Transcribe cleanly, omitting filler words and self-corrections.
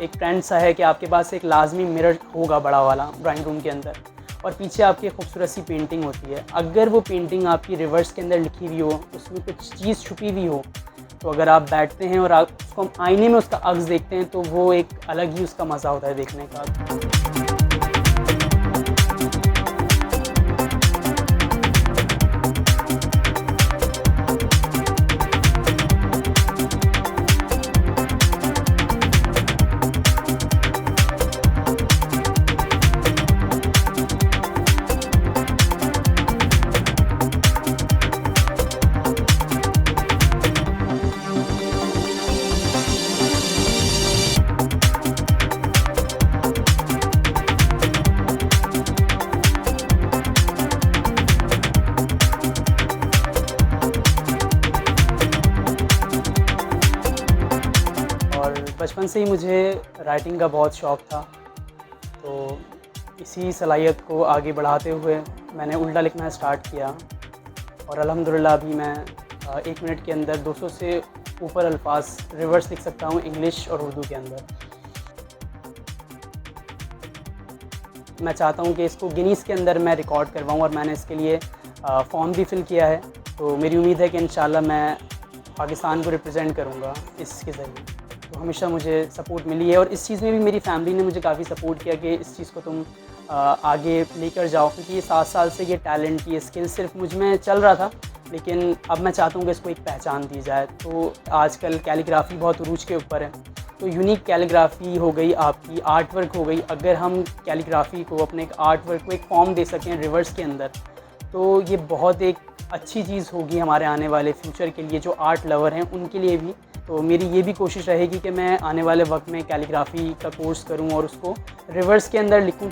एक ट्रेंड सा है कि आपके पास एक लाजमी मिरर होगा बड़ा वाला ड्राइंग रूम के अंदर, और पीछे आपकी खूबसूरत सी पेंटिंग होती है। अगर वो पेंटिंग आपकी रिवर्स के अंदर लिखी हुई हो, उसमें कुछ चीज़ छुपी हुई हो, तो अगर आप बैठते हैं और आप उसको आईने में उसका अक्स देखते हैं तो वो एक अलग ही उसका मज़ा होता है देखने का। और बचपन से ही मुझे राइटिंग का बहुत शौक़ था, तो इसी सलाहियत को आगे बढ़ाते हुए मैंने उल्टा लिखना स्टार्ट किया और अल्हम्दुलिल्लाह अभी मैं 1 मिनट के अंदर 200 से ऊपर अल्फाज रिवर्स लिख सकता हूँ इंग्लिश और उर्दू के अंदर। मैं चाहता हूँ कि इसको गिनीज़ के अंदर मैं रिकॉर्ड करवाऊँ और मैंने इसके लिए फॉर्म भी फिल किया है। तो मेरी उम्मीद है कि इंशाल्लाह मैं पाकिस्तान को रिप्रेजेंट करूँगा इसके ज़रिए। तो हमेशा मुझे सपोर्ट मिली है और इस चीज़ में भी मेरी फैमिली ने मुझे काफ़ी सपोर्ट किया कि इस चीज़ को तुम आगे लेकर जाओ, क्योंकि ये 7 साल से ये टैलेंट, ये स्किल सिर्फ मुझ में चल रहा था, लेकिन अब मैं चाहता हूँ कि इसको एक पहचान दी जाए। तो आजकल कैलीग्राफी बहुत उरूज के ऊपर है, तो यूनिक कैलीग्राफी हो गई, आपकी आर्ट वर्क हो गई। अगर हम कैलीग्राफी को, अपने एक आर्ट वर्क को एक फॉर्म दे सकें रिवर्स के अंदर, तो ये बहुत एक अच्छी चीज़ होगी हमारे आने वाले फ्यूचर के लिए, जो आर्ट लवर हैं उनके लिए भी। तो मेरी ये भी कोशिश रहेगी कि मैं आने वाले वक्त में कैलीग्राफी का कोर्स करूं और उसको रिवर्स के अंदर लिखूं।